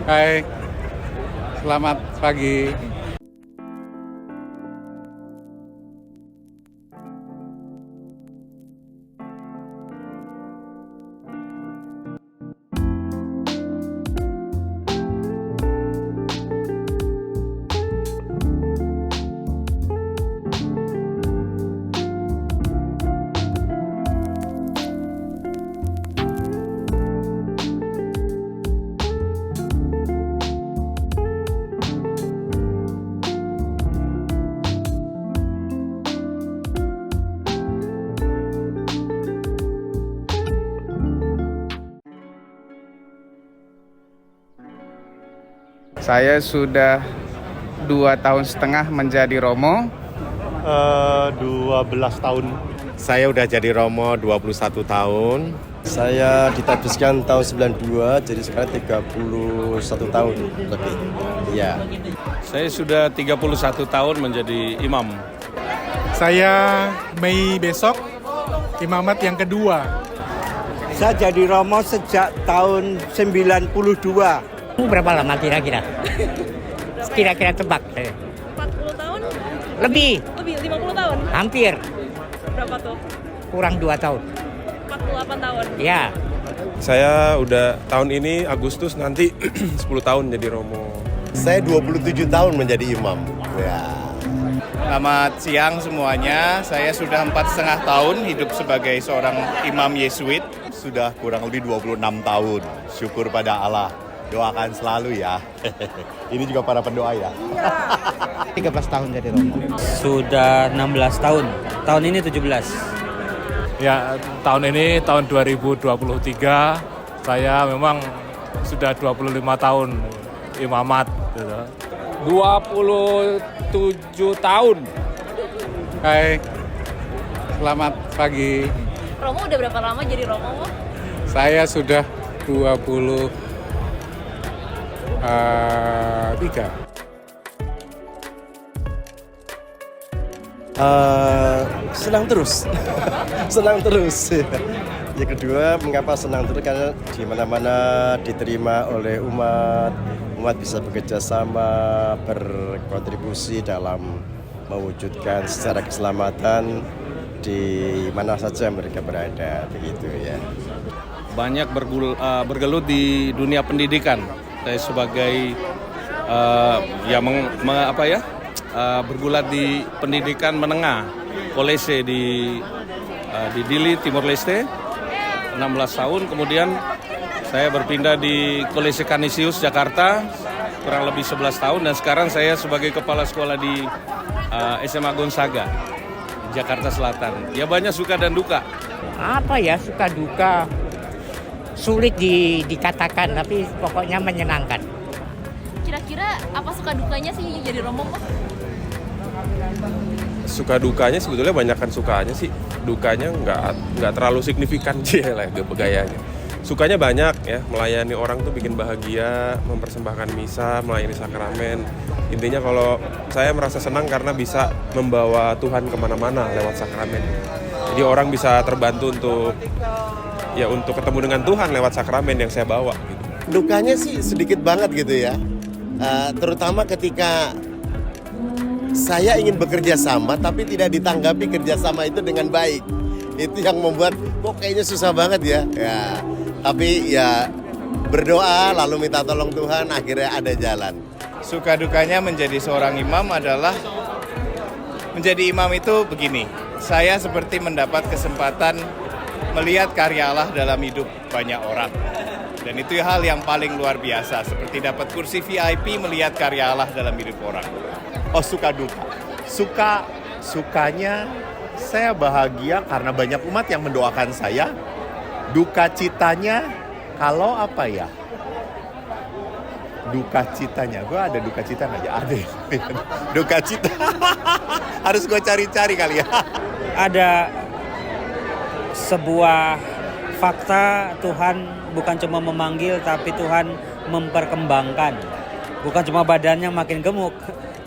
Hai, selamat pagi. Saya sudah 2,5 tahun menjadi Romo. 12 tahun. Saya udah jadi Romo 21 tahun. Saya ditabiskan tahun 92, jadi sekarang 31 tahun lebih. Iya. Saya sudah 31 tahun menjadi imam. Saya Mei besok, imamat yang kedua. Saya jadi Romo sejak tahun 92. Berapa lama kira-kira? Kira-kira tebak. 40 tahun? Lebih, 50 tahun? hampir. Berapa tuh? Kurang 2 tahun. 48 tahun? Ya. Saya udah tahun ini Agustus nanti 10 tahun jadi Romo. Saya 27 tahun menjadi imam. Ya. Selamat siang semuanya. Saya sudah 4,5 tahun hidup sebagai seorang imam Yesuit. Sudah kurang lebih 26 tahun. Syukur pada Allah. Doakan selalu ya. Ini juga para pendoa ya. 13 tahun jadi Romo. Sudah 16 tahun. Tahun ini 17. Ya, tahun ini tahun 2023 saya memang sudah 25 tahun imamat gitu. 27 tahun. Hai, selamat pagi. Romo udah berapa lama jadi Romo? Saya sudah 23. Senang terus, senang terus. Yang kedua, mengapa senang terus? Karena di mana-mana diterima oleh umat bisa bekerja sama, berkontribusi dalam mewujudkan secara keselamatan di mana saja mereka berada, begitu ya. Banyak bergelut di dunia pendidikan. Saya sebagai bergulat di pendidikan menengah kolese di Dili, Timor Leste 16 tahun. Kemudian saya berpindah di Kolese Canisius, Jakarta kurang lebih 11 tahun. Dan sekarang saya sebagai kepala sekolah di SMA Gonzaga, Jakarta Selatan. Ya banyak suka dan duka. Apa ya, suka duka? Sulit dikatakan, tapi pokoknya menyenangkan. Kira-kira apa suka dukanya sih jadi Romo? Suka dukanya sebetulnya banyakkan sukanya sih. Dukanya nggak terlalu signifikan sih lah gayanya. Sukanya banyak ya, melayani orang tuh bikin bahagia, mempersembahkan misa, melayani sakramen. Intinya kalau saya merasa senang karena bisa membawa Tuhan kemana-mana lewat sakramen. Jadi orang bisa terbantu untuk ketemu dengan Tuhan lewat sakramen yang saya bawa. Gitu. Dukanya sih sedikit banget gitu ya. Terutama ketika saya ingin bekerja sama tapi tidak ditanggapi kerjasama itu dengan baik. Itu yang membuat kok kayaknya susah banget ya. Tapi ya berdoa lalu minta tolong Tuhan, akhirnya ada jalan. Suka dukanya menjadi seorang imam adalah menjadi imam itu begini. Saya seperti mendapat kesempatan melihat karya Allah dalam hidup banyak orang. Dan itu hal yang paling luar biasa, seperti dapat kursi VIP melihat karya Allah dalam hidup orang. Oh, suka duka. Sukanya saya bahagia karena banyak umat yang mendoakan saya. Duka citanya kalau apa ya? Duka citanya, gue ada duka cita nggak ya? Ada. Duka cita. Harus gue cari-cari kali ya. Ada sebuah fakta, Tuhan bukan cuma memanggil, tapi Tuhan memperkembangkan. Bukan cuma badannya makin gemuk,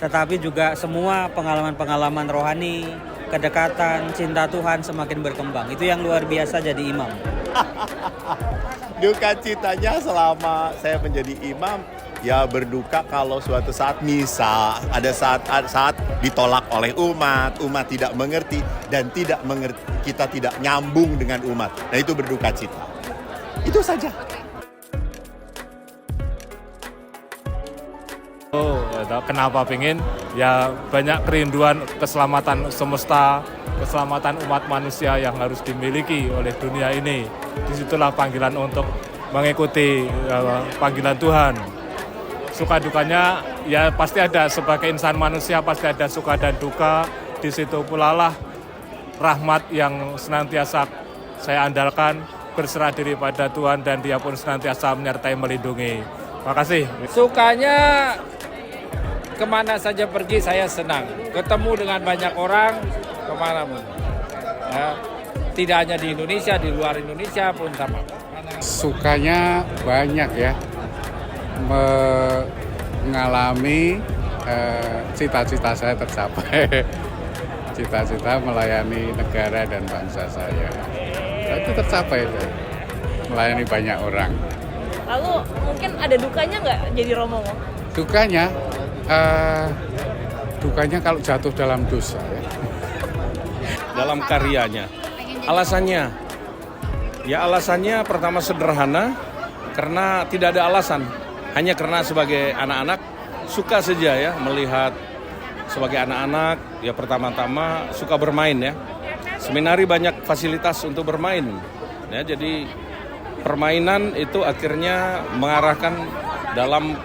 tetapi juga semua pengalaman-pengalaman rohani, kedekatan, cinta Tuhan semakin berkembang. Itu yang luar biasa jadi imam. Duka citanya selama saya menjadi imam, ya berduka kalau suatu saat misa, ada saat ditolak oleh umat tidak mengerti dan kita tidak nyambung dengan umat. Nah itu berduka cita. Itu saja. Kenapa pengen? Ya banyak kerinduan keselamatan semesta, keselamatan umat manusia yang harus dimiliki oleh dunia ini. Disitulah panggilan untuk mengikuti panggilan Tuhan. Suka dukanya ya pasti ada, sebagai insan manusia pasti ada suka dan duka. Di situ pula lah rahmat yang senantiasa saya andalkan, berserah diri pada Tuhan dan Dia pun senantiasa menyertai melindungi. Makasih. Sukanya kemana saja pergi saya senang. Ketemu dengan banyak orang kemanapun. Ya, tidak hanya di Indonesia, di luar Indonesia pun sama. Sukanya banyak ya, mengalami cita-cita saya tercapai. Cita-cita melayani negara dan bangsa saya. Itu tercapai, melayani banyak orang. Lalu mungkin ada dukanya nggak jadi Romo? Dukanya kalau jatuh dalam dosa. Ya. Dalam karyanya. Alasannya pertama sederhana, karena tidak ada alasan. Hanya karena sebagai anak-anak suka saja ya melihat sebagai anak-anak, ya pertama-tama suka bermain ya. Seminari banyak fasilitas untuk bermain. Ya, jadi permainan itu akhirnya mengarahkan dalam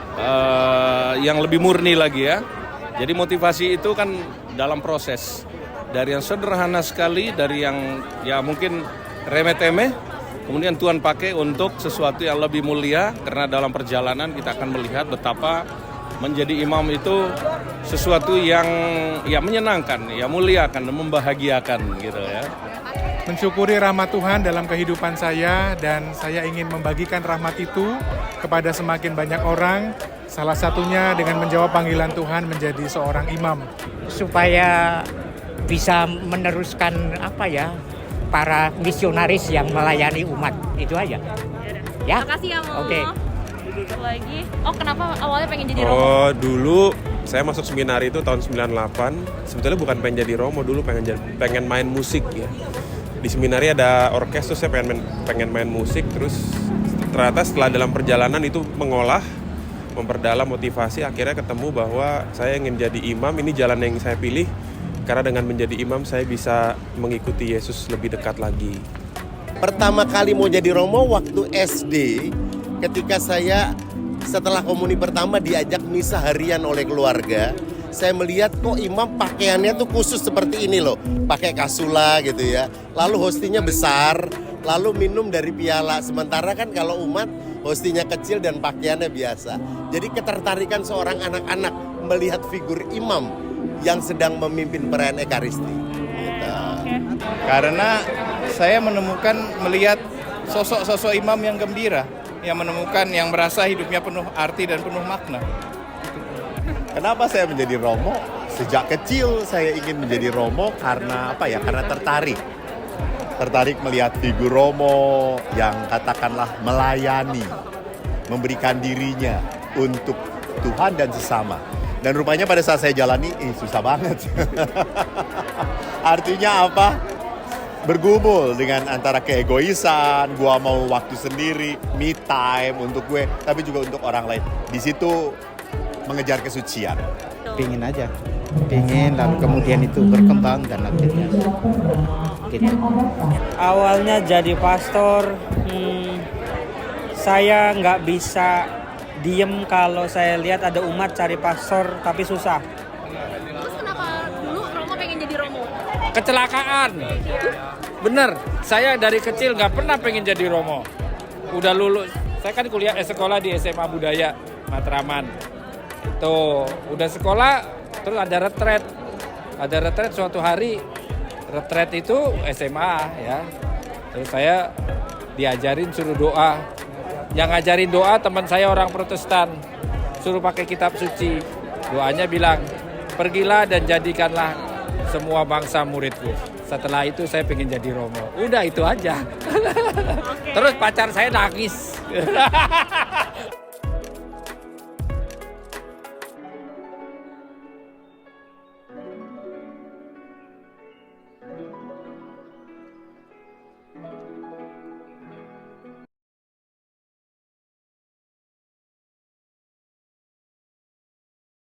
yang lebih murni lagi ya. Jadi motivasi itu kan dalam proses. Dari yang sederhana sekali, dari yang ya mungkin remeh-temeh, kemudian Tuhan pakai untuk sesuatu yang lebih mulia, karena dalam perjalanan kita akan melihat betapa menjadi imam itu sesuatu yang ya menyenangkan, ya muliakan, membahagiakan gitu ya. Mensyukuri rahmat Tuhan dalam kehidupan saya, dan saya ingin membagikan rahmat itu kepada semakin banyak orang, salah satunya dengan menjawab panggilan Tuhan menjadi seorang imam. Supaya bisa meneruskan para misionaris yang melayani umat, itu aja. Ya. Makasih ya, Mo. Oke. Lagi. Oh, kenapa awalnya pengen jadi Romo? Dulu saya masuk seminari itu tahun 98. Sebetulnya bukan pengen jadi Romo, dulu pengen main musik ya. Di seminari ada orkes, terus saya pengen main musik, terus ternyata setelah dalam perjalanan itu mengolah, memperdalam motivasi, akhirnya ketemu bahwa saya ingin jadi imam, ini jalan yang saya pilih, karena dengan menjadi imam saya bisa mengikuti Yesus lebih dekat lagi. Pertama kali mau jadi Romo waktu SD, ketika saya setelah komuni pertama diajak misa harian oleh keluarga, saya melihat kok imam pakaiannya tuh khusus seperti ini loh, pakai kasula gitu ya. Lalu hostinya besar, lalu minum dari piala. Sementara kan kalau umat hostinya kecil dan pakaiannya biasa. Jadi ketertarikan seorang anak-anak melihat figur imam yang sedang memimpin perayaan Ekaristi. Gitu. Karena saya melihat sosok-sosok imam yang gembira, yang menemukan, yang merasa hidupnya penuh arti dan penuh makna. Kenapa saya menjadi Romo? Sejak kecil saya ingin menjadi Romo karena Karena tertarik melihat figur Romo yang katakanlah melayani, memberikan dirinya untuk Tuhan dan sesama. Dan rupanya pada saat saya jalani, susah banget. Artinya apa? Bergumul dengan antara keegoisan, gua mau waktu sendiri, me time untuk gue, tapi juga untuk orang lain. Di situ mengejar kesucian. Pingin aja, lalu kemudian itu berkembang dan akhirnya gitu. Awalnya jadi pastor, saya nggak bisa diem kalau saya lihat ada umat cari pastor tapi susah. Terus kenapa dulu Romo pengen jadi Romo? Kecelakaan. Bener, saya dari kecil nggak pernah pengen jadi Romo. Udah lulus, saya kan sekolah di SMA Budaya Matraman. Itu udah sekolah, terus ada retret suatu hari. Retret itu SMA ya. Terus saya diajarin suruh doa. Yang ngajarin doa teman saya orang Protestan. Suruh pakai kitab suci. Doanya bilang, pergilah dan jadikanlah semua bangsa muridku. Setelah itu saya pengen jadi Romo. Udah itu aja. Terus pacar saya nangis.